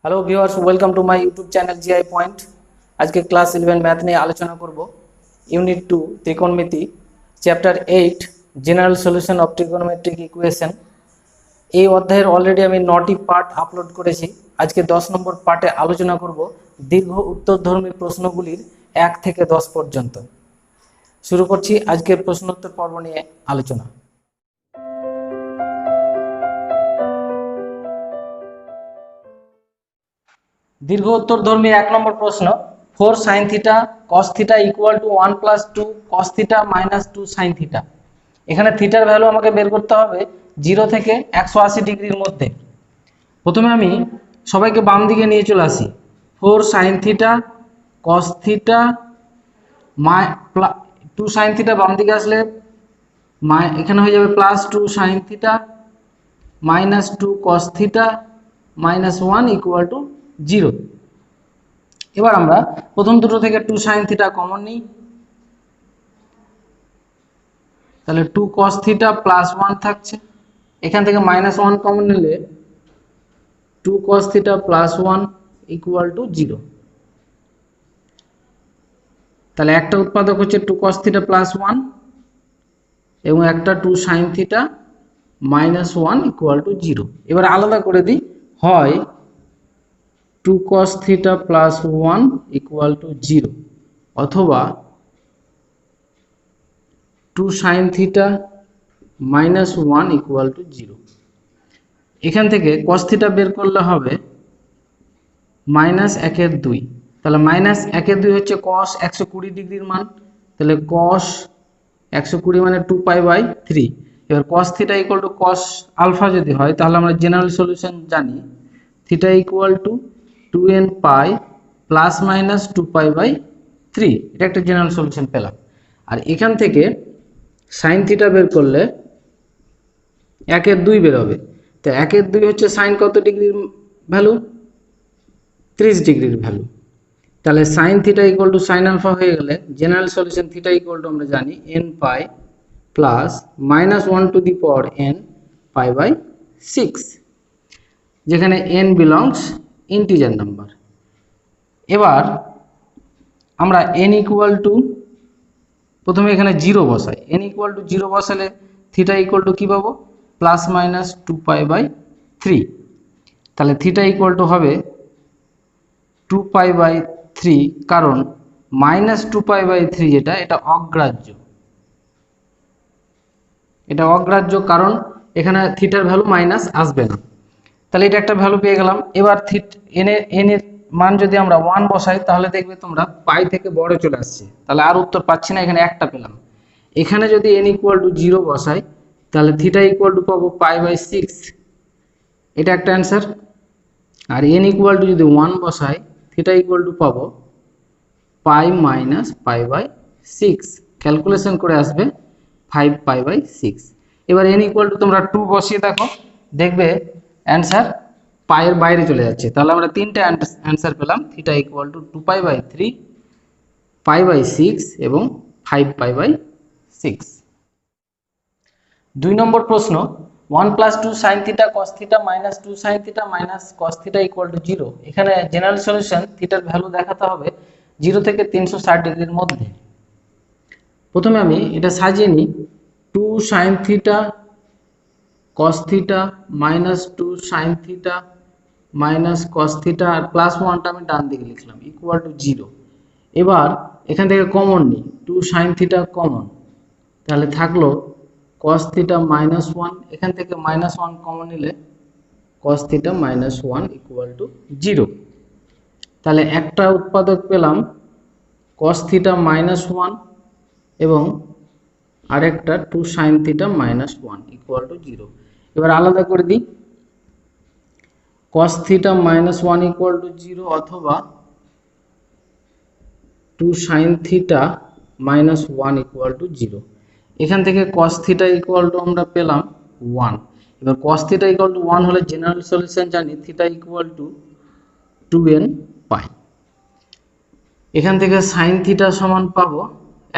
Hello viewers, welcome to my YouTube channel GI point. আজকে class 11 math নিয়ে আলোচনা করব। ইউনিট 2 ত্রিকোণমিতি, chapter 8 general solution of trigonometric equation. এই অধ্যায়ের অলরেডি আমি 9টি পার্ট আপলোড করেছি। আজকে 10 নম্বর পার্টে আলোচনা করব দীর্ঘ উত্তরধর্মী প্রশ্নগুলির 1 থেকে 10 পর্যন্ত। শুরু করছি আজকের প্রশ্নোত্তর পর্ব নিয়ে আলোচনা। দীর্ঘ উত্তরধর্মী 1 নম্বর প্রশ্ন, 4 sin theta cos theta equal two 1 plus 2 cos theta minus 2 sin theta. এখানে থিটার ভ্যালু আমাকে বের করতে হবে 0 থেকে 180 ডিগ্রির মধ্যে। প্রথমে আমি সবাইকে বাম দিকে নিয়ে চলে আসি। 4 sin theta cos theta 2 sin theta বাম দিকে আসলে এখানে হয়ে যাবে plus 2 sin theta minus 2 cos theta minus 1 equal to 0। এবার আমরা প্রথম দুটো থেকে 2 sin থিটা কমন নিই, তাহলে 2 cos থিটা প্লাস 1 থাকছে। এখান থেকে মাইনাস 1 কমন নিলে 2 cos theta plus 1 equal to 0। তাহলে একটা উৎপাদক হচ্ছে 2 cos থিটা প্লাস 1 এবং একটা 2 sin theta minus 1 equal to 0। এবার আলাদা করে দিই, হয় 2 cos theta plus 1 equal to 0 অথবা 2 sin theta minus 1 equal to 0। এখান থেকে cos থিটা বের করলে হবে মাইনাস 1/2। তাহলে মাইনাস 1/2 হচ্ছে cos 120 ডিগ্রির মান, তাহলে cos 120 মানে 2π/3। এবার cos theta equal to cos alpha যদি হয় তাহলে আমরা জেনারেল সলিউশন জানি, theta equal to 2n pi plus minus 2π/3। এটা একটা জেনারেল সলিউশন পেলাম। আর এখান থেকে সাইন থিটা বের করলে 1/2 বের হবে। তো 1/2 হচ্ছে সাইন কত ডিগ্রির ভ্যালু? 30 ডিগ্রির ভ্যালু। তাহলে sine theta equal to sine alpha হয়ে গেলে general solution theta equal to আমরা জানি n pi plus minus 1 to the power n π/6, যেখানে n বিলংস ইন্টিজার নাম্বার। এবার আমরা n ইকুয়াল টু প্রথমে এখানে 0 বসাই। n ইকুয়াল টু 0 বসালে থিটা ইকুয়াল টু কি পাবো? Plus minus 2π/3। তাহলে থিটা ইকুয়াল টু হবে 2π/3, কারণ মাইনাস 2π/3 যেটা এটা অগ্রাহ্য। এটা অগ্রাহ্য কারণ এখানে থিটার ভ্যালু মাইনাস আসবে না। তাহলে এটা একটা ভ্যালু পেয়ে গেলাম। এবার n এর মান যদি আমরা 1 বসাই তাহলে দেখবে তোমরা পাই থেকে বড় চলে আসছে, তাহলে আর উত্তর পাচ্ছি না, এখানে একটা পেলাম। এখানে যদি n ইকুয়াল টু 0 বসাই তাহলে থিটা ইকুয়াল টু পাবো π/6, এটা একটা অ্যান্সার। আর n ইকুয়াল টু যদি 1 বসাই থিটা ইকুয়াল টু পাবো পাই মাইনাস π/6, ক্যালকুলেশন করে আসবে 5π/6। এবার n ইকুয়াল টু তোমরা 2 বসিয়ে দেখো, দেখবে অ্যান্সার পায়ের বাইরে চলে যাচ্ছে। তাহলে আমরা তিনটে অ্যান্সার পেলাম, থিটা ইকুয়াল টু 2π/3, π/6 এবং 5π/6। 2 নম্বর প্রশ্ন, 1 plus 2 sin theta cos theta minus 2 sin theta minus cos theta equal to 0। এখানে জেনারেল সলিউশন থিটার ভ্যালু দেখাতে হবে 0 থেকে 360 ডিগ্রির মধ্যে। প্রথমে আমি এটা সাজিয়ে নিই, 2 sin theta cos theta minus 2 sin theta minus cos theta আর প্লাস 1টা আমি ডান দিকে লিখলাম ইকুয়াল টু 0। এবার এখান থেকে কমন নিই, 2 sin থিটা কমন, তাহলে থাকলো cos থিটা মাইনাস 1। এখান থেকে মাইনাস 1 কমন নিলে cos theta minus 1 equal to 0। তাহলে একটা উৎপাদক পেলাম cos থিটা মাইনাস 1 এবং আরেকটা 2 sin theta minus 1 equal to 0। এবার আলাদা করে দিই, cos theta minus 1 equal to 0 অথবা 2 sin theta minus 1 equal to 0। এখান থেকে cos থিটা ইকুয়াল টু আমরা পেলাম 1। এবার cos থিটা ইকুয়াল টু 1 হলে জেনারেল সলিউশন জানি থিটা ইকুয়াল টু 2n পাই। এখান থেকে sin থিটা সমান পাবো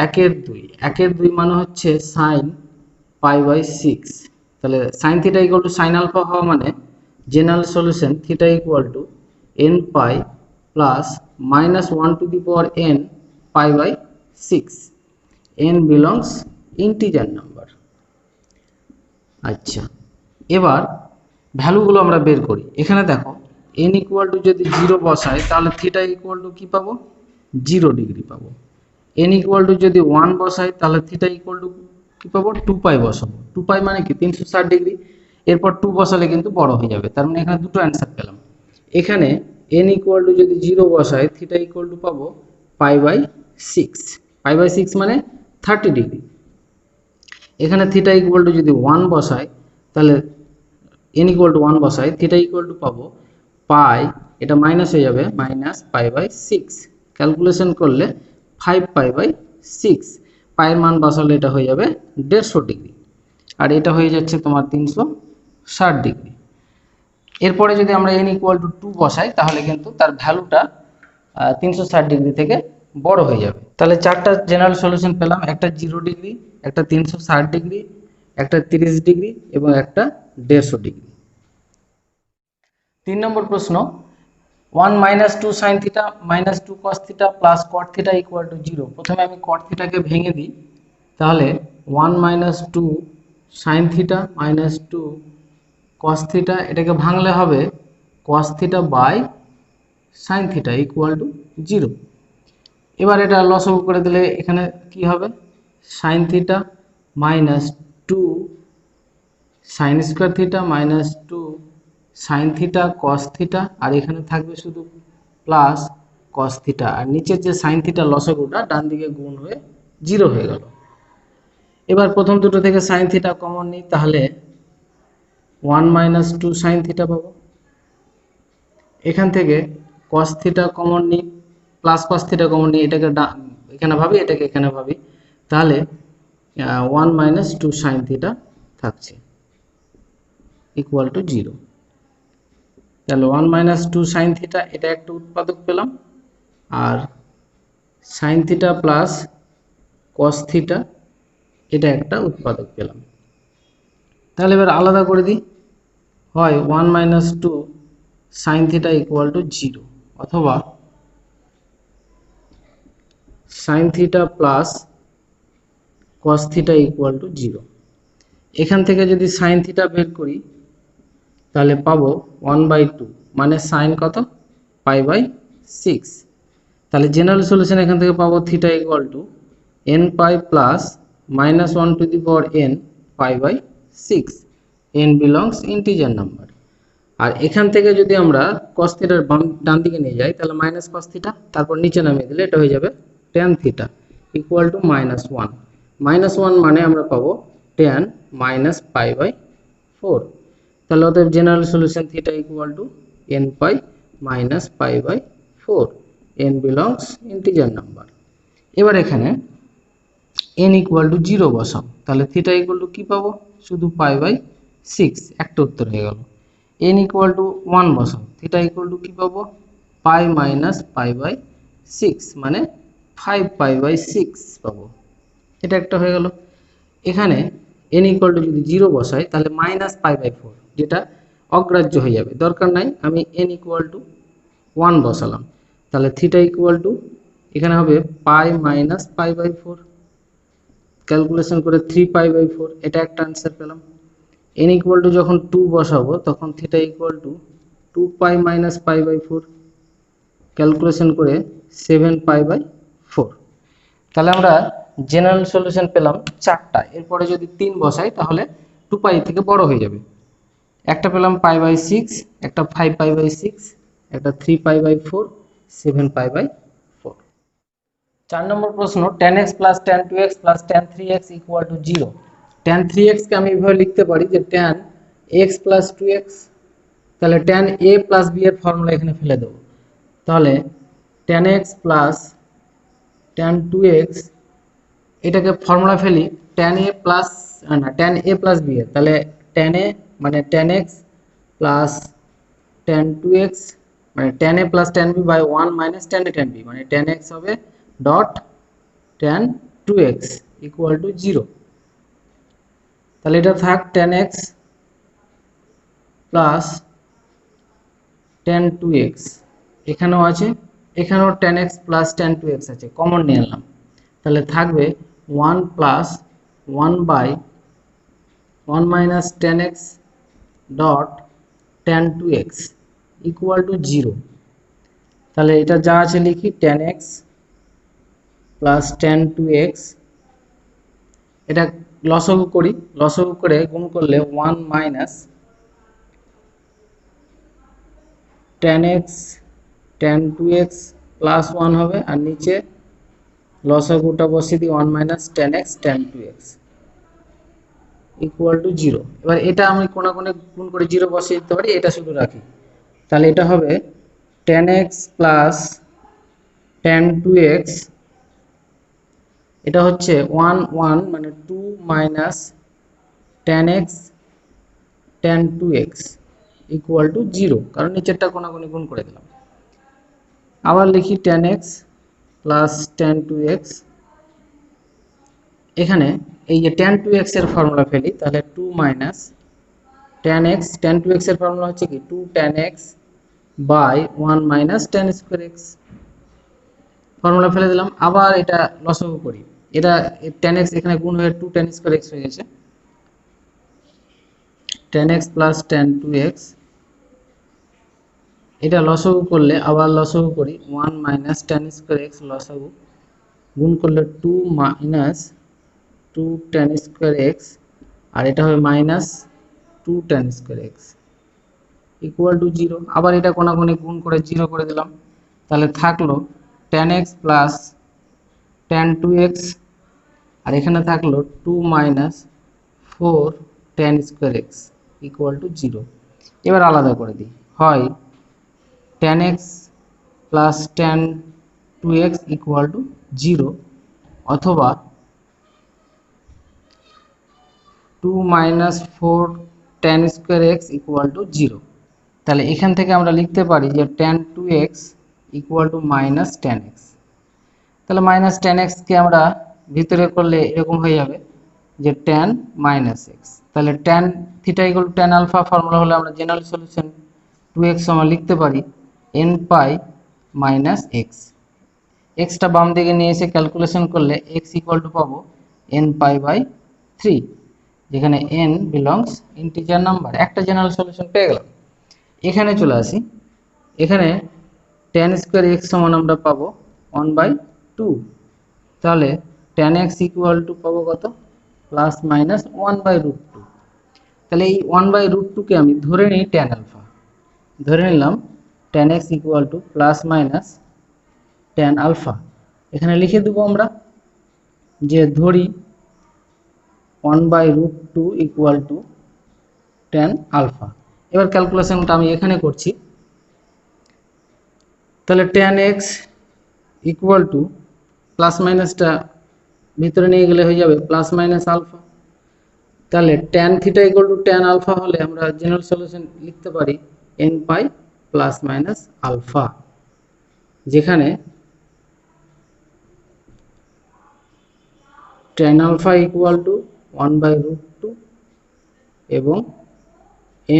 1/2। 1/2 মানে হচ্ছে sin π/6। তাহলে sin theta equal to sin alpha হওয়া মানে general solution theta equal to n pi plus minus 1 to the power n pi by 6, n belongs integer number. আচ্ছা, এবার ভ্যালুগুলো আমরা বের করি। এখানে দেখো n ইকুয়াল টু যদি 0 বসাই তাহলে থিটা ইকুয়াল টু কি পাবো, 0 ডিগ্রি পাবো। n ইকুয়াল টু যদি 1 বসাই তাহলে থিটা ইকুয়াল টু কি পাবো, 2 পাই বসাবো। 2 পাই মানে কি 360 ডিগ্রি। এরপর 2 বসালে কিন্তু বড় হয়ে যাবে, তার মানে এখানে দুটো অ্যান্সার পেলাম। এখানে n ইকুয়াল টু যদি 0 বসাই থিটা ইকুয়াল টু পাবো পাই বাই 6, পাই বাই 6 মানে 30 ডিগ্রি। এখানে থিটা ইকুয়াল টু যদি 1 বসাই তাহলে n ইকুয়াল টু 1 বসাই থিটা ইকুয়াল টু পাবো পাই, এটা মাইনাস হয়ে যাবে, মাইনাস পাই বাই 6। ক্যালকুলেশন করলে 5 পাই বাই 6, পায়ের মান বসালে এটা হয়ে যাবে 150 ডিগ্রি, আর এটা হয়ে যাচ্ছে তোমার 360 ডিগ্রি। এরপরে যদি আমরা n ইকুয়াল টু 2 বসাই তাহলে কিন্তু তার ভ্যালুটা 360 ডিগ্রি থেকে বড় হয়ে যাবে। তাহলে চারটা জেনারেল সলিউশন পেলাম, একটা 0 ডিগ্রি, একটা 360 ডিগ্রি, একটা 30 ডিগ্রি এবং একটা 150 ডিগ্রি। 3 নম্বর প্রশ্ন, 1 minus 2 sine theta minus 2 cos theta plus cot theta equal to 0। প্রথমে আমি কট থিটাকে ভেঙে দিই, তাহলে 1 minus 2 sine theta minus 2 cos theta, এটাকে ভাঙলে হবে cos theta by sine theta equal to 0। এবার এটা লসগু করে দিলে এখানে কি হবে, sine theta minus 2 sine square theta minus 2 sine theta cos theta, আর এখানে থাকবে শুধু প্লাস কস থিটা, আর নিচের যে সাইন থিটা লসগুটা ডান দিকে গুণ হয়ে 0 হয়ে গেল। এবার প্রথম দুটো থেকে সাইন থিটা কমন নিই, তাহলে 1 মাইনাস 2 সাইন থিটা পাবো। এখান থেকে কস থিটা কমন নিই, প্লাস কস থিটা কমন নিই, এটাকে এখানে ভাবি, এটাকে এখানে ভাবি, তাহলে 1 মাইনাস 2 সাইন থিটা থাকছে ইকুয়াল টু 0। তাহলে 1 মাইনাস 2 সাইন থিটা এটা একটা উৎপাদক পেলাম, আর sine theta plus cos theta এটা একটা উৎপাদক পেলাম। তাহলে এবার আলাদা করে দিই, হয় 1 minus 2 sine theta equal to 0, অথবা sign theta plus cos theta equal to 0। এখান থেকে যদি সাইন থিটা বের করি তাহলে পাবো 1/2, মানে সাইন কত, পাই বাই 6। তাহলে জেনারেল সলিউশন এখান থেকে পাবো theta equal to n pi plus minus 1 to the power n pi by 6, n belongs integer number. আর এখান থেকে যদি আমরা cos থিটার ডান দিকে নিয়ে যাই তাহলে মাইনাস cos থিটা, তারপর নিচে নামিয়ে দিলে এটা হয়ে যাবে tan থিটা ইকুয়াল টু -1। -1 মানে আমরা পাবো tan মাইনাস পাই বাই 4। তাহলে অতএব general solution theta equal to n pi minus pi by 4, n belongs integer number. এবার এখানে n ইকুয়াল টু 0 বসাও, তাহলে থিটা ইকুয়াল টু কি পাবো, শুধু পাই বাই 6, একটা উত্তর হয়ে গেল। n ইকুয়াল টু 1 বসাও, থিটা ইকুয়াল টু কি পাবো, পাই মাইনাস পাই বাই 6, মানে 5 পাই বাই 6 পাবো, এটা একটা হয়ে গেল। এখানে n ইকুয়াল টু যদি 0 বসাই তাহলে মাইনাস পাই বাই 4, যেটা অগ্রাহ্য হয়ে যাবে, দরকার নাই। আমি n ইকুয়াল টু 1 বসালাম, তাহলে থিটা ইকুয়াল টু এখানে হবে পাই মাইনাস পাই বাই 4, ক্যালকুলেশন করে 3 পাই বাই 4, এটা একটা আনসার পেলাম। n ইকুয়াল টু যখন 2 বসাবো তখন theta equal to 2 pi minus pi by 4, calculation করে 7 পাই বাই 4। তাহলে আমরা জেনারেল সলিউশন পেলাম চারটা। এরপরে যদি 3 বসাই তাহলে 2 পাই থেকে বড় হয়ে যাবে। একটা পেলাম পাই বাই 6, একটা 5 পাই বাই 6, একটা 3 পাই বাই 4, 7 পাই বাই 4। 4 নম্বর প্রশ্ন, tan x plus tan 2x plus tan 3x equal to 0। tan 3x কে আমি এভাবে লিখতে পারি যে tan x প্লাস 2x, তাহলে tan a প্লাস b এর ফর্মুলা এখানে ফেলে দেব। তাহলে tan x plus tan 2x, এটাকে ফর্মুলা ফেলি tan a প্লাস না tan a প্লাস b এর, তাহলে tan a মানে tan x plus tan 2x মানে tan a plus tan b by 1 minus tan a tan b, মানে tan x হবে dot tan 2x equal to 0। তাহলে এটা থাক tan x plus tan 2x এখানেও আছে, এখানেও tan x plus tan 2x আছে, কমন নিয়ে নিলাম, তাহলে থাকবে 1 plus 1 by 1 minus tan x dot tan 2x equal to 0। তাহলে এটা যা আছে লিখি tan x plus tan 2x, এটা লসাগু করি, লসাগু করে গুণ করলে 1 minus tan x tan 2x plus 1 হবে, আর নিচে লসাগুটা বসিয়ে দিই 1 minus tan x tan 2x equal to 0। এবার এটা আমি কোণাকোণে গুণ করে 0 বসিয়ে দিতে পারি, এটা শুধু রাখি, তাহলে এটা হবে tan x plus tan 2x, এটা হচ্ছে 1 1 মানে 2 minus tan x tan 2x equal to 0, কারণ নিচেরটা কোণাকুণি গুণ করে দিলাম। আবার লিখি tan x plus tan 2x, এখানে এই যে tan 2x এর ফর্মুলা ফেলি, তাহলে 2 minus tan x tan 2x এর ফর্মুলা হচ্ছে কি 2 tan x by 1 minus tan square x, formula ফেলে দিলাম। আবার এটা লসাগু করি, এটা tan x এখানে গুণ হয়ে 2 tan স্কয়ার x হয়ে গেছে, tan x plus tan 2x, এটা লসাগু করলে আবার লসাগু করি 1 মাইনাস tan স্কয়ার x লসাগু গুণ করলে 2 মাইনাস 2 tan স্কয়ার x, আর এটা হবে minus 2 tan square x equal to 0। আবার এটা কোণাকুণি গুণ করে 0 করে দিলাম, তাহলে থাকলো tan x plus tan 2x, আর এখানে থাকলো 2 minus 4 tan square x equal to 0। এবার আলাদা করে দিই, হয় tan x plus tan 2x equal to 0, অথবা 2 minus 4 tan square x equal to 0। তাহলে এখান থেকে আমরা লিখতে পারি যে tan 2x equal to minus tan x। তাহলে মাইনাস tan x কে আমরা ভিতরে করলে এরকম হয়ে যাবে যে tan মাইনাস x, তাহলে tan theta equal to tan alpha formula হলে আমরা জেনারেল সলিউশন 2x সমান লিখতে পারি n পাই মাইনাস x, এক্সটা বাম দিকে নিয়ে এসে ক্যালকুলেশন করলে x ইকুয়াল টু পাবো n পাই বাই 3, যেখানে n বিলংস ইন্টিজার নাম্বার। একটা জেনারেল সলিউশন পেয়ে গেলাম। এখানে চলে আসি, এখানে tan স্কয়ার x সমান আমরা পাবো 1/2, তাহলে tan x ইকুয়াল টু পাবো কত, প্লাস মাইনাস 1/√2। তাহলে এই 1/√2 কে আমি ধরে নিই tan আলফা, ধরে নিলাম tan x equal to plus minus tan alpha. এখানে লিখে দেবো আমরা যে ধরি 1/√2 ইকুয়াল টু tan আলফা। এবার ক্যালকুলেশনটা আমি এখানে করছি, তাহলে tan x equal to plus মাইনাসটা ভিতরে নিয়ে গেলে হয়ে যাবে প্লাস মাইনাস আলফা। তাহলে tan theta equal to tan alpha হলে আমরা জেনারেল সলিউশন লিখতে পারি n pi plus minus alpha, যেখানে tan আলফা ইকুয়াল টু 1/√2 এবং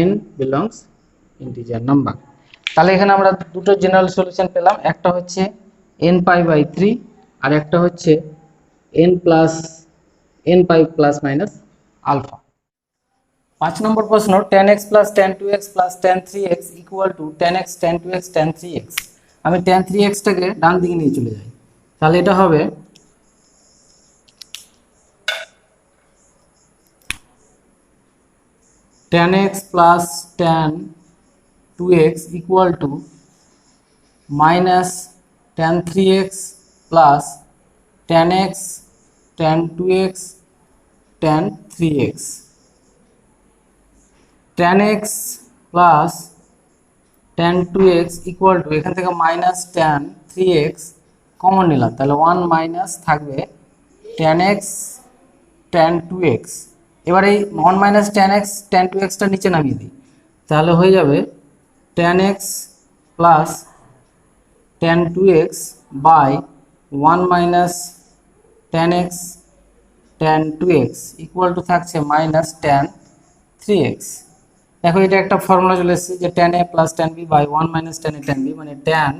n বিলংস ইন্টিজার নাম্বার। তাহলে এখানে আমরা দুটো জেনারেল সলিউশন পেলাম, একটা হচ্ছে n পাই বাই 3 আর একটা হচ্ছে n pi plus minus alpha. 5 নম্বর প্রশ্ন, tan x plus tan 2x plus tan 3x equal to tan x tan 2x tan 3x। আমি tan 3x টাকে ডান দিকে নিয়ে চলে যাই, তাহলে এটা হবে tan x plus tan 2x equal to minus tan 3x plus tan x tan 2x tan 3x, tan x plus tan 2x equal to এখান থেকে minus tan 3x কমন নিলাম, তাহলে 1 মাইনাস থাকবে tan x tan 2x। এবার এই 1 minus tan x tan 2x টা নিচে নামিয়ে দিই, তাহলে হয়ে যাবে tan x plus tan 2x by 1 minus tan x tan 2x equal to থাকছে মাইনাস tan 3x। দেখো এটা একটা ফর্মুলা চলে এসেছে যে tan a plus tan b by 1 minus tan a tan b, মানে tan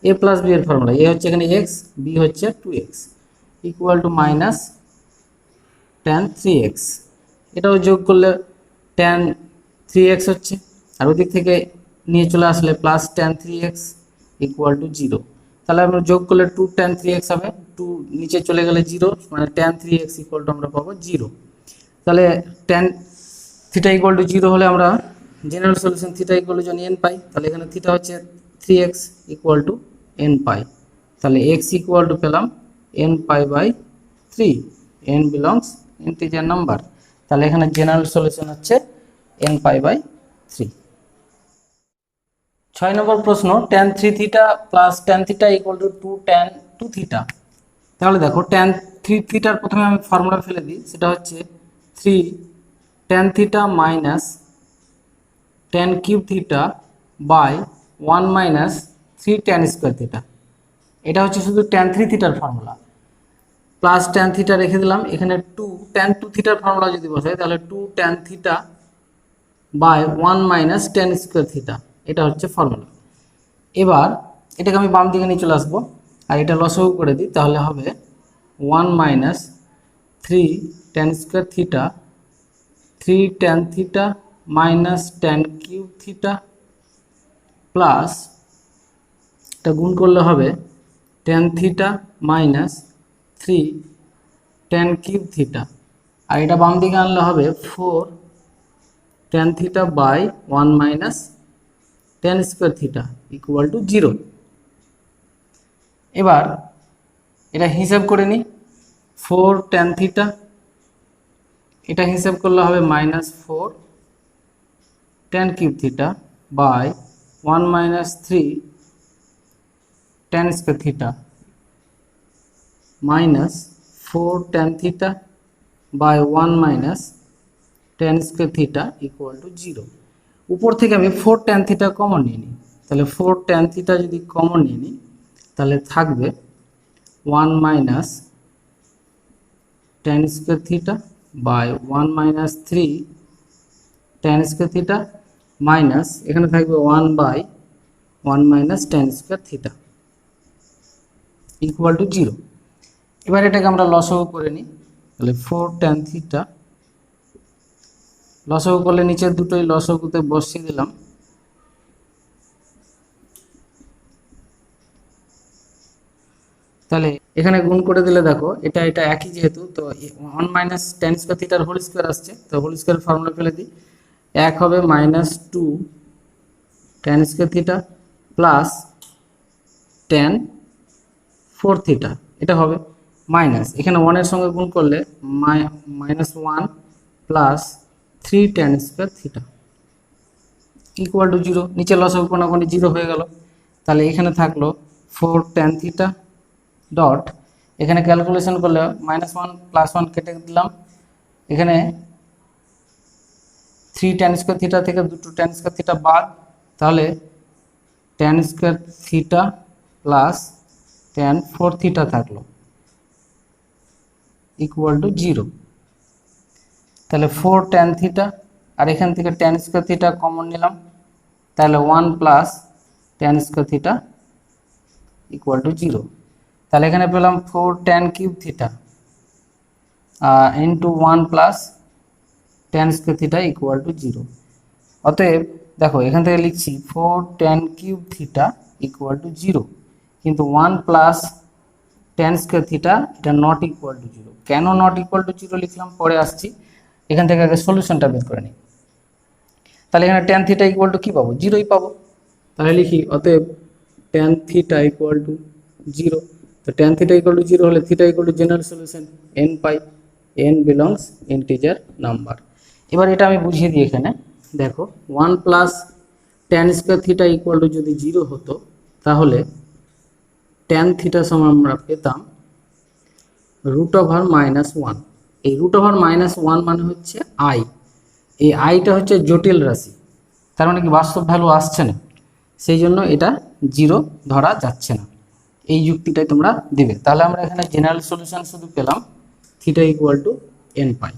a প্লাস b এর formula, a হচ্ছে এখানে x, b হচ্ছে 2x equal to minus tan 3x। এটাও যোগ করলে tan 3x হচ্ছে, আর ওদিক থেকে নিয়ে চলে আসলে plus tan 3x equal to 0। তাহলে আমরা যোগ করলে 2 tan 3x হবে, 2 নিচে চলে গেলে 0, মানে tan 3x ইকুয়াল টু আমরা পাবো 0। তাহলে tan থিটা ইকুয়াল টু 0 হলে আমরা general solution theta equal two জানি n পাই। তাহলে এখানে থিটা হচ্ছে 3x equal to n pi. তাহলে x ইকুয়াল টু পেলাম n pi by 3, n belongs integer number. তাহলে এখানে জেনারেল সলিউশন হচ্ছে n পাই বাই 3। 6 নম্বর প্রশ্ন, tan 3 theta plus tan theta equal to 2 tan 2 theta. তাহলে দেখো tan 3 থিটার প্রথমে আমি ফর্মুলা ফেলে দিই, সেটা হচ্ছে 3 tan theta minus tan cube theta by 1 minus 3 tan square theta. এটা হচ্ছে শুধু tan 3 থিটার ফর্মুলা। প্লাস tan থিটা রেখে দিলাম, এখানে 2 tan 2 থিটার ফর্মুলা যদি বসাই তাহলে 2 tan theta by 1 minus tan square theta, এটা হচ্ছে ফর্মুলা। এবার এটাকে আমি বাম দিকে নিয়ে চলে আসবো, আর এটা লসাগু করে দিই, তাহলে হবে 1 minus 3 tan square theta 3 tan theta minus tan cube theta plus এটা গুণ করলে হবে tan theta minus 3 tan cube theta, আর এটা বাম দিকে আনলে হবে 4 tan theta by 1 minus tan square theta equal to 0। এবার এটা হিসাব করে নিই, 4 tan থিটা, এটা হিসাব করলে হবে minus 4 tan cube theta by 1 minus 3 tan square theta minus 4 tan theta by 1 minus tan square theta equal to 0। উপর থেকে আমি 4 tan থিটা কমন নিয়ে নিই, তাহলে 4 tan থিটা যদি কমন নিয়ে নিই তাহলে থাকবে 1 minus tan square theta by 1 minus 3 tan square theta minus এখানে থাকবে 1 by 1 minus tan square theta equal to 0। এবার এটাকে আমরা লসাগু করে নিই, তাহলে 4 tan থিটা লসাগু করলে নিচের দুটোই লসাগুতে বসিয়ে দিলাম, তাহলে এখানে গুণ করে দিলে দেখো এটা এটা একই যেহেতু, তো 1 মাইনাস tan স্কোয়ার থিটার হোল স্কোয়ার আসছে, তো হোল স্কোয়ার ফর্মুলা ফেলে দিই, এক হবে minus 2 tan square theta plus tan 4 theta, এটা হবে মাইনাস এখানে 1 এর সঙ্গে গুণ করলে minus 1 plus 3 tan square theta equal to 0। নিচে লসাগু কোণাকুণি 0 হয়ে গেল, তাহলে এখানে থাকলো 4 tan থিটা ডট, এখানে ক্যালকুলেশন করলে মাইনাস 1 প্লাস 1 কেটে দিলাম, এখানে 3 tan স্কোয়ার থিটা থেকে 2 tan স্কোয়ার থিটা বাদ, তাহলে tan square theta plus tan 4 theta থাকলো ইকুয়াল টু 0। তাহলে 4 tan থিটা আর এখান থেকে tan স্কোয়ার থিটা কমন নিলাম, তাহলে 1 plus tan square theta equal to 0। তাহলে এখানে পেলাম 4 tan cube theta into 1 plus tan square theta equal to 0। অতএব দেখো এখান থেকে লিখছি 4 tan cube theta equal to 0, কিন্তু 1 প্লাস tan স্কোয়ার থিটা এটা নট ইকুয়াল টু 0। কেন নট ইকুয়াল টু 0 লিখলাম পরে আসছি, এখান থেকে আগে সলিউশনটা বের করে নিই। তাহলে এখানে tan থিটা ইকুয়াল টু কী পাবো, 0ই পাবো। তাহলে লিখি অতএব tan থিটা ইকুয়াল টু 0। তো tan থিটা ইকুয়াল টু 0 হলে theta equal two general solution n পাই, n বিলংস ইন্টিজার নাম্বার। এবার এটা আমি বুঝিয়ে দিই, এখানে দেখো 1 plus tan square theta equal to যদি 0 হতো তাহলে tan থিটা সমান আমরা পেতাম রুট ওভার মাইনাস 1। এই রুট ওভার মাইনাস 1 মানে হচ্ছে i, এই আইটা হচ্ছে জটিল রাশি, তার মানে কি বাস্তব ভ্যালু আসছে না, সেই জন্য এটা 0 ধরা যাচ্ছে না। এই যুক্তিটাই তোমরা দিবে, তাহলে আমরা এখানে জেনারেল সলিউশন শুধু পেলাম থিটা ইকুয়াল টু n পাই।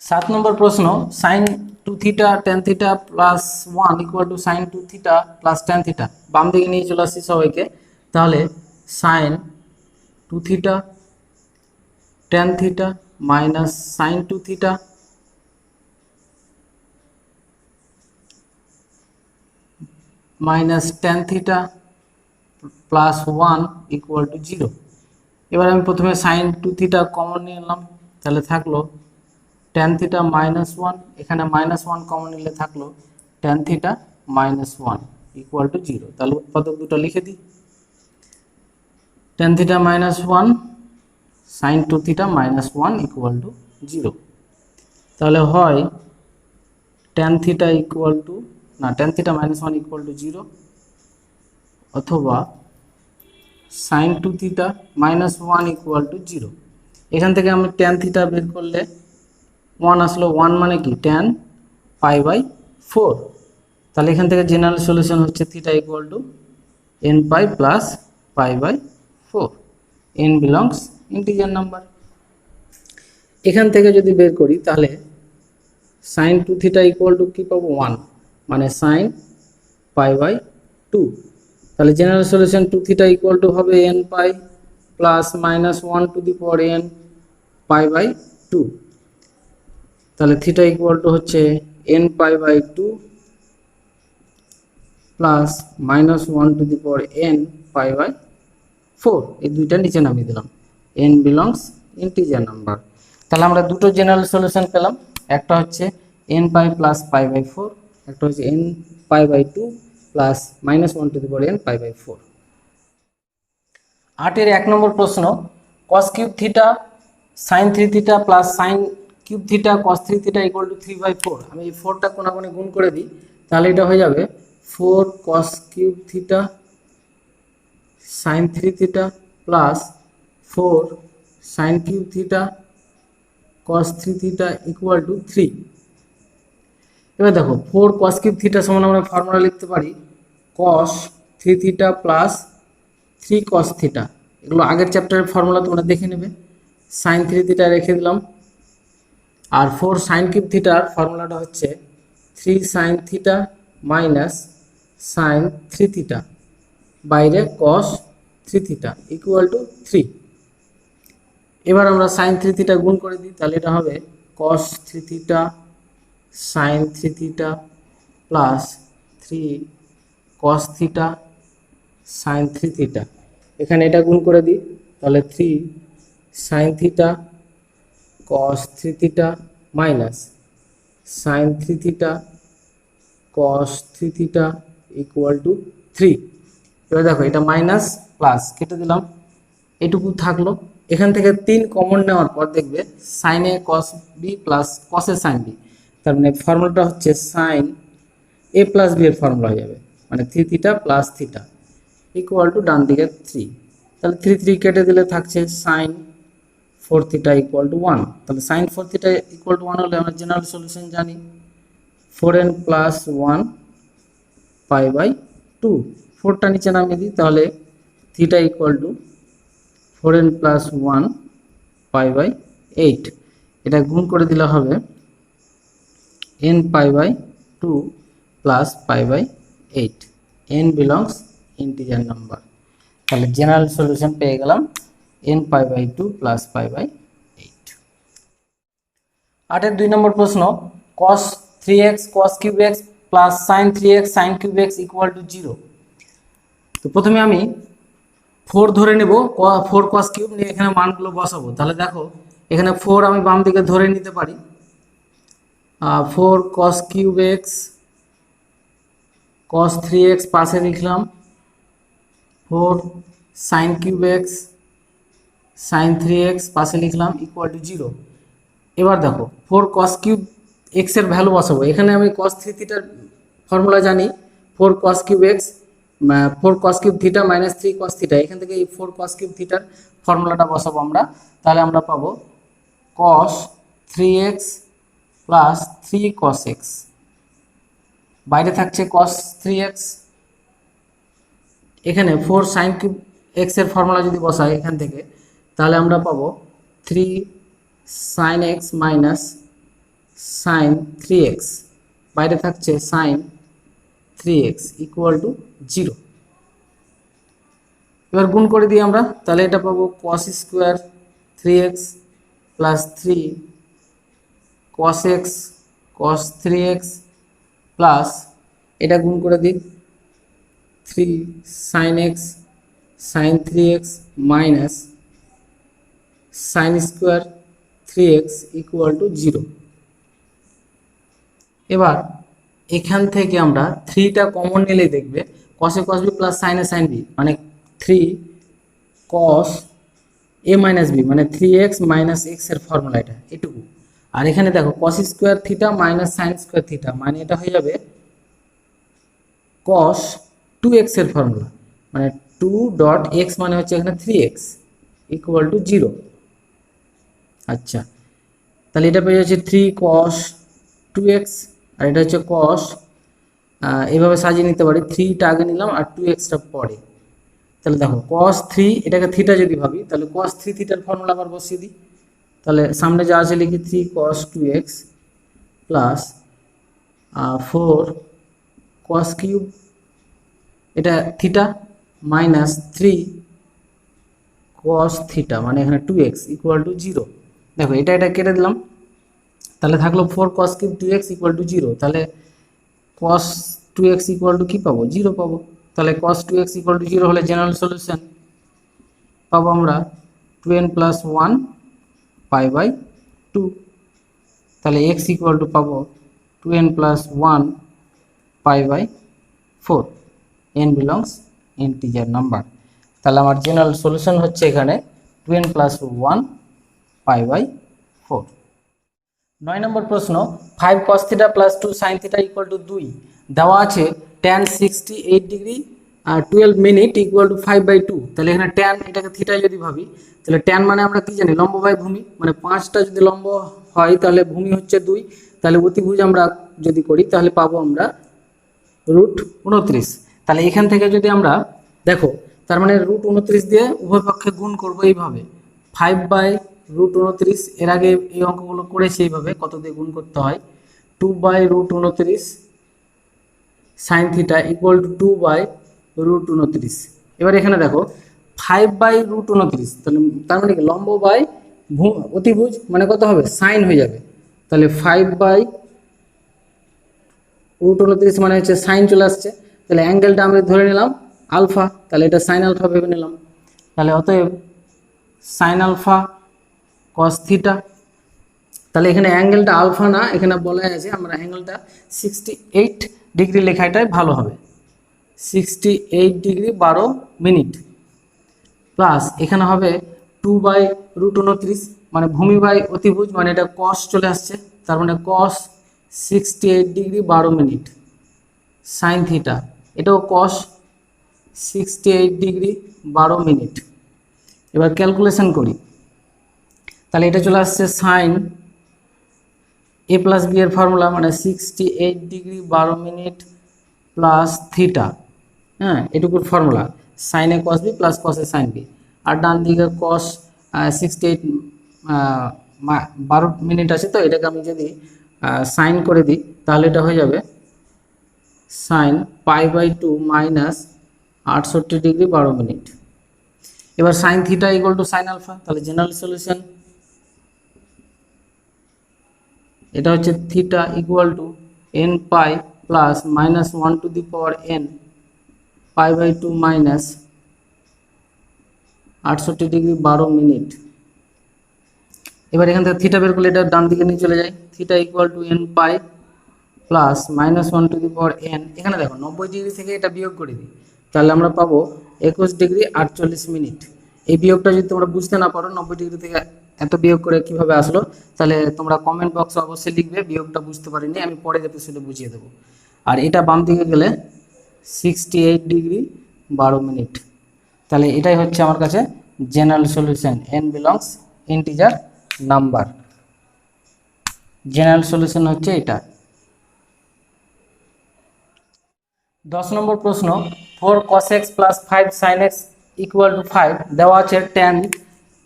7 নম্বর প্রশ্ন, sin 2 theta tan theta plus 1 equal to sin 2 theta plus tan theta. বাম দিকে নিয়ে চলে আসছি সবাইকে, তাহলে sin 2 theta tan theta minus sin 2 theta minus tan theta plus 1 equal to 0। এবার আমি প্রথমে sin 2 থিটা কমন নিয়ে নিলাম, তাহলে থাকলো tan থিটা মাইনাস 1, এখানে মাইনাস 1 কমন নিলে থাকলো tan theta minus 1 equal to 0। তাহলে উৎপাদক দুটো লিখে দিই, tan theta minus 1 sin 2 theta minus 1 equal to 0। তাহলে হয় tan theta equal to tan theta minus 1 equal to 0, অথবা sin 2 theta minus 1 equal to 0। এখান থেকে আমি tan থিটা বের করলে 1 আসলো, 1 মানে কি tan পাই বাই 4। তাহলে এখান থেকে জেনারেল সলিউশন হচ্ছে theta equal to n pi plus pi by 4, n belongs integer number. এখান থেকে যদি বের করি তাহলে sin 2 থিটা ইকুয়াল টু কি পাবো 1, মানে sin পাই বাই 2। তাহলে general solution 2 theta equal to হবে n pi plus minus 1 to the power n pi by 2। তাহলে থিটা ইকুয়াল টু হচ্ছে n pi by 2 plus minus 1 to the power n pi by 4। এই দুইটা নিচে নামিয়ে দিলাম, n belongs integer number. তাহলে আমরা দুটো জেনারেল সলিউশন পেলাম, একটা হচ্ছে n pi plus pi by 4, একটা হচ্ছে n pi by 2 plus minus 1 to the power n pi by 4। 8-এর 1 নম্বর প্রশ্ন, cos cube theta sin 3 theta plus sin cube theta cos 3 theta equal to 3/4। আমি এই 4টা কোনাকুনি গুণ করে দিই, তাহলে এটা হয়ে যাবে 4 cos cube theta sin 3 theta plus 4 sin cube theta cos 3 theta equal two 3। এবার দেখো 4 cos কিউব থিটা সমান আমরা ফর্মুলা লিখতে পারি cos 3 theta plus 3 cos theta. এগুলো আগের চ্যাপ্টারের ফর্মুলা তোমরা দেখে নেবে। sin 3 থিটা রেখে দিলাম, আর 4 sin কিউব থিটার ফর্মুলাটা হচ্ছে 3 sin theta minus sin 3 theta বাইরে cos 3 থিটা ইকুয়াল টু 3। এবার আমরা sin 3 থিটা গুণ করে দিই, তাহলে এটা হবে cos 3 theta sin 3 theta plus 3 cos theta sin 3 theta. এখানে এটা গুণ করে দিই, তাহলে 3 sin theta cos 3 theta minus sin 3 theta cos 3 theta equal two 3। এবার দেখো এটা মাইনাস প্লাস কেটে দিলাম, এটুকু থাকলো। এখান থেকে 3 কমন নেওয়ার পর দেখবে sin a cos b plus cos a sin b, তার মানে ফর্মুলাটা হচ্ছে sin a প্লাস b এর ফর্মুলা হয়ে যাবে, মানে 3 theta plus theta equal to ডান দিকে 3। তাহলে 3 3 কেটে দিলে থাকছে sin 4 থিটা ইকুয়াল টু 1। তাহলে sin 4 থিটা ইকুয়াল টু 1 হলে আমরা জেনারেল সলিউশন জানি 4n প্লাস 1 পাই বাই 2। 4টা নিচে নামিয়ে দিই, তাহলে theta equal to 4n plus 1 pi by 8। এটা গুণ করে দিলে হবে n pi by 2 plus pi by 8, n belongs integer number. তাহলে জেনারেল সলিউশন পেয়ে গেলাম n pi by 2 plus pi by 8। 8-এর 2 নম্বর প্রশ্ন, cos 3x cos cube x plus sin 3x sin cube x equal to 0। তো প্রথমে আমি 4 ধরে নেব, 4 cos কিউব নিয়ে এখানে মানগুলো বসাবো। তাহলে দেখো এখানে 4 আমি বাম দিকে ধরে নিতে পারি, 4 cos cube x cos 3x পাশে লিখলাম, 4 sin cube x sin 3x পাশে লিখলাম ইকুয়াল টু 0। এবার দেখো 4 cos কিউব x এর ভ্যালু বসাবো। এখানে আমি cos 3 থিটার ফর্মুলা জানি, 4 cos cube x 4 cos cube theta minus 3 cos theta. এখান থেকে এই 4 cos কিউব থিটার ফর্মুলাটা বসাবো আমরা, তাহলে আমরা পাবো cos 3x plus 3 cos x, বাইরে থাকছে cos 3x। এখানে 4 sin কিউব x এর ফর্মুলা যদি বসাই এখান থেকে, তাহলে আমরা পাবো 3 sin x minus sin 3x বাইরে থাকছে সাইন 3x ইকুয়াল টু 0। এবার গুণ করে দিই আমরা, তাহলে এটা পাবো cos square 3x plus 3 cos x cos 3x plus এটা গুণ করে দিই 3 sin x sin 3x minus sin square 3x equal to 0। এবার এখান থেকে আমরা 3টা কমন নিলেই দেখবে cos a cos b plus sin a sin b মানে 3 cos a মাইনাস b মানে 3x মাইনাস x এর ফর্মুলা এটুকু। আর এখানে দেখো cos square theta minus sin square theta মানে এটা হয়ে যাবে cos 2x এর ফর্মুলা মানে 2 ডট x মানে হচ্ছে এখানে 3x ইকুয়াল টু 0। আচ্ছা, তাহলে এটা পেয়ে যাচ্ছে 3 cos 2x আর এটা হচ্ছে cos, এইভাবে সাজিয়ে নিতে পারি, 3টা আগে নিলাম আর 2xটা পরে। তাহলে দেখো cos 3 এটাকে থিটা যদি ভাবি তাহলে cos 3 থিটার ফর্মুলা আবার বসিয়ে দিই। তাহলে সামনে যা আছে লিখি 3 cos 2x plus 4 cos cube এটা থিটা মাইনাস 3 cos থিটা মানে এখানে 2x ইকুয়াল টু 0। দেখো এটা কেটে দিলাম, তাহলে থাকলো 4 cos cube 2x equal to 0। তাহলে cos 2x ইকুয়াল টু কি পাবো? 0 পাবো। তাহলে cos 2x ইকুয়াল টু 0 হলে জেনারেল সলিউশন পাবো আমরা 2n প্লাস 1 পাই বাই 2। তাহলে x ইকুয়াল টু পাবো 2n plus 1 pi by 4, n belongs integer number. তাহলে আমার জেনারেল সলিউশন হচ্ছে এখানে 2n প্লাস 1 পাই বাই 4। 9 নম্বর প্রশ্ন, 5 cos theta plus 2 sin theta equal to 2 দেওয়া আছে tan 68 ডিগ্রি আর 12 মিনিট ইকুয়াল টু 5/2। তাহলে এখানে tan এটাকে থিটায় যদি ভাবি তাহলে tan মানে আমরা কি জানি লম্ব বাই ভূমি, মানে 5টা যদি লম্ব হয় তাহলে ভূমি হচ্ছে 2, তাহলে অতিভুজ আমরা যদি করি তাহলে পাবো আমরা √29। তাহলে এখান থেকে যদি আমরা দেখো তার মানে √29 দিয়ে উভয় পক্ষে গুণ করবো এইভাবে 5/√29। এর আগে এই অঙ্কগুলো করেছি এইভাবে কত দিয়ে গুণ করতে হয় 2/√29 sin থিটা ইকুয়াল টু 2/√29। এবার এখানে দেখো 5/√29 তাহলে তার মানে কি লম্ব বাই অতিভুজ মানে কত হবে সাইন হয়ে যাবে। তাহলে 5/√29 মানে হচ্ছে সাইন চলে আসছে। তাহলে অ্যাঙ্গেলটা আমরা ধরে নিলাম আলফা, তাহলে এটা সাইন আলফা ভেবে নিলাম। তাহলে অতএব সাইন আলফা cos থিটা, তাহলে এখানে অ্যাঙ্গেলটা আলফা না, এখানে বলা আছে আমরা অ্যাঙ্গেলটা 68 ডিগ্রি লেখাটাই ভালো হবে। 68 ডিগ্রি 12 মিনিট প্লাস এখানে হবে 2/√29 মানে ভূমি বাই অতিভুজ মানে এটা cos চলে আসছে, তার মানে cos 68 degree 12 minute sin theta এটাও cos 68 ডিগ্রি 12 মিনিট। এবার ক্যালকুলেশন করি, তাহলে এটা চলে আসছে সাইন a প্লাস বি এর ফর্মুলা মানে 68 ডিগ্রি 12 মিনিট প্লাস থিটা, হ্যাঁ এটুকুর ফর্মুলা সাইন এ কস বি প্লাস কস এ সাইন বি। আর ডান দিকে cos 68 12 মিনিট আছে, তো এটাকে আমি যদি সাইন করে দিই তাহলে এটা হয়ে যাবে সাইন π/2 মাইনাস 68 ডিগ্রি 12 মিনিট। এবার sine theta equal to sine alpha, তাহলে জেনারেল সলিউশন এটা হচ্ছে theta equal to n pi plus minus 1 to the power n π/2 minus 68 degree 12 minute. এবার এখান থেকে থিটা বের করলে এটা ডান দিকে নিয়ে চলে যায়, theta equal to n pi plus minus 1 to the power n। এখানে দেখো 90 ডিগ্রি থেকে এটা বিয়োগ করে দিই তাহলে আমরা পাবো 21 ডিগ্রি 48 মিনিট। এই বিয়োগটা যদি তোমরা বুঝতে না পারো 90 ডিগ্রি থেকে এত বিয়োগ করে কিভাবে আসলো, তাহলে তোমরা কমেন্ট বক্সে অবশ্যই লিখবে বিয়োগটা বুঝতে পারিনি, আমি পরের এপিসোডে বুঝিয়ে দেবো। আর এটা বাম দিকে গেলে 68 ডিগ্রি 12 মিনিট। তাহলে এটাই হচ্ছে আমার কাছে general solution, n belongs integer number. General solution হচ্ছে এটা। 10 নম্বর প্রশ্ন, 4 cos x plus 5 sin x equal two 5 দেওয়া আছে tan,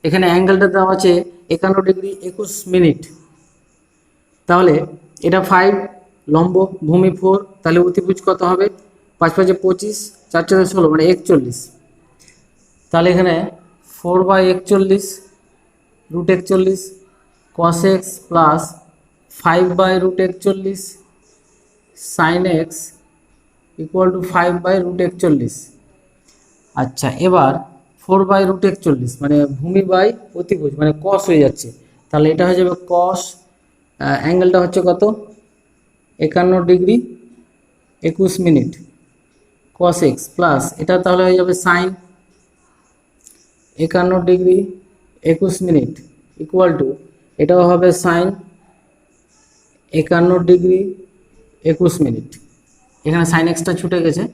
এখানে অ্যাঙ্গেলটা দেওয়া আছে 51 ডিগ্রি 21 মিনিট। তাহলে এটা 5 লম্ব ভূমি 4, তাহলে অতিভুজ কত হবে? 5 5 25, 4 4 16 মানে 41। তাহলে এখানে 4/41 √41 cos x plus 5/√41 sin x equal two 5/√41। আচ্ছা, এবার 4/√41 মানে ভূমি বাই অতিভুজ মানে cos হয়ে যাচ্ছে, তাহলে এটা হয়ে যাবে cos, অ্যাঙ্গেলটা হচ্ছে কত? 51 degree 21 minute cos x plus এটা তাহলে হয়ে যাবে sin 51 degree 21 minute equal two এটাও হবে sin 51 ডিগ্রি 21 মিনিট। এখানে sin x টা ছুটে গেছে,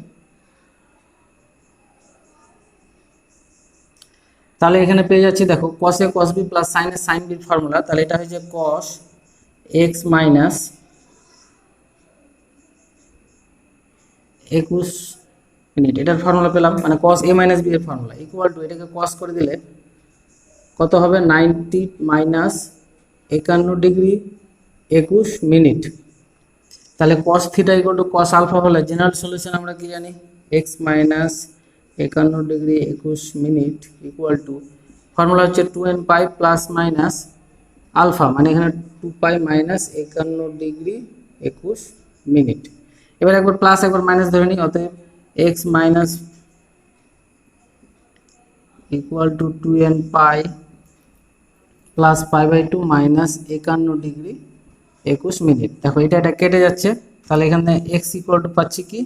তাহলে এখানে পেয়ে যাচ্ছি দেখো cos a cos b plus sin a sin b formula, তাহলে এটা হচ্ছে cos x মাইনাস 21 মিনিট, এটার ফর্মুলা পেলাম, মানে cos a মাইনাস b এর ফর্মুলা ইকুয়াল টু এটাকে cos করে দিলে কত হবে? 90 মাইনাস 51 ডিগ্রি 21 মিনিট। তাহলে cos theta equal to cos alpha হলে জেনারেল সলিউশন আমরা কি জানি? x minus 51 degree 21 minute equal to formula হচ্ছে 2n pi plus minus alpha, মানে এখানে 2 পাই মাইনাস 51 ডিগ্রি 21 মিনিট। এবার একবার প্লাস একবার মাইনাস ধরে নিই, অতএব x minus equal to 2n pi plus π/2 minus 51 degree 21 minute. দেখো এটা কেটে যাচ্ছে, তাহলে এখানে x ইকুয়াল টু পাচ্ছি কি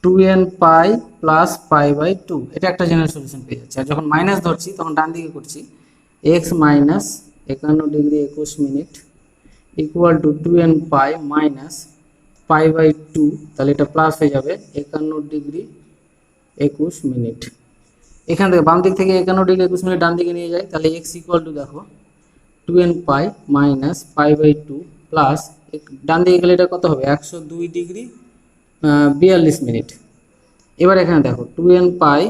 2n পাই প্লাস π/2, এটা একটা জেনারেল সলিউশন পেয়ে যাচ্ছে। আর যখন মাইনাস ধরছি তখন ডান দিকে করছি, x minus 51 degree 21 minute equal to 2n pi minus π/2, তাহলে এটা প্লাস হয়ে যাবে 51 ডিগ্রি 21 মিনিট। এখান থেকে বাম দিক থেকে 51 ডিগ্রি 21 মিনিট ডান দিকে নিয়ে যায়, তাহলে x ইকুয়াল টু দেখো 2n পাই মাইনাস π/2 প্লাস ডান দিকে গেলে এটা কত হবে? 102 ডিগ্রি 42 মিনিট। এবার এখানে দেখো 2n পাই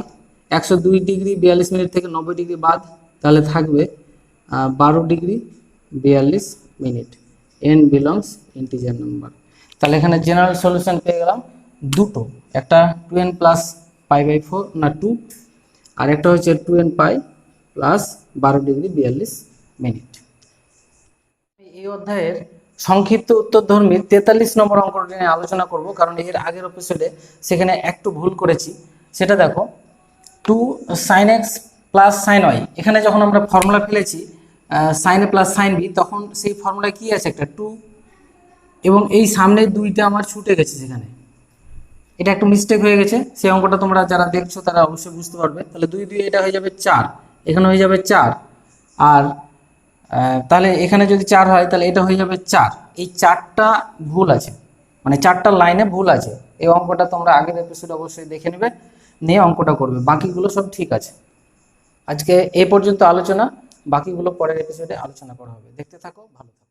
102 ডিগ্রি 42 মিনিট থেকে 90 ডিগ্রি বাদ, তাহলে থাকবে 12 degree 42 minute. n belongs integer number. তাহলে এখানে জেনারেল সলিউশন পেয়ে গেলাম দুটো, একটা 2n প্লাস π/4 না 2, আর একটা হচ্ছে 2n pi plus 12 degree 42 minute. এই অধ্যায়ের সংক্ষিপ্ত উত্তরধর্মী 43 নম্বর অঙ্কটি নিয়ে আলোচনা করব, কারণ এর আগের এপিসোডে সেখানে একটু ভুল করেছি। সেটা দেখো 2 sin x plus sin y, এখানে যখন আমরা ফর্মুলা ফেলেছি sin a plus sin b, তখন সেই ফর্মুলায় কি আছে? একটা 2, এবং এই সামনের দুইটা আমার ছুটে গেছে, সেখানে এটা একটু মিস্টেক হয়ে গেছে। সেই অঙ্কটা তোমরা যারা দেখছো তারা অবশ্যই বুঝতে পারবে। তাহলে 2 2 এটা হয়ে যাবে 4, এখানে হয়ে যাবে 4, আর তাহলে এখানে যদি 4 হয় তাহলে এটা হয়ে যাবে 4। এই 4টা ভুল আছে, মানে 4টা লাইনে ভুল আছে। এই অঙ্কটা তোমরা আগের এপিসোড অবশ্যই দেখে নেবে, নিয়ে অঙ্কটা করবে, বাকিগুলো সব ঠিক আছে। আজকে এই পর্যন্ত আলোচনা, বাকিগুলো পরের এপিসোডে আলোচনা করা হবে। দেখতে থাকো, ভালো থাকো।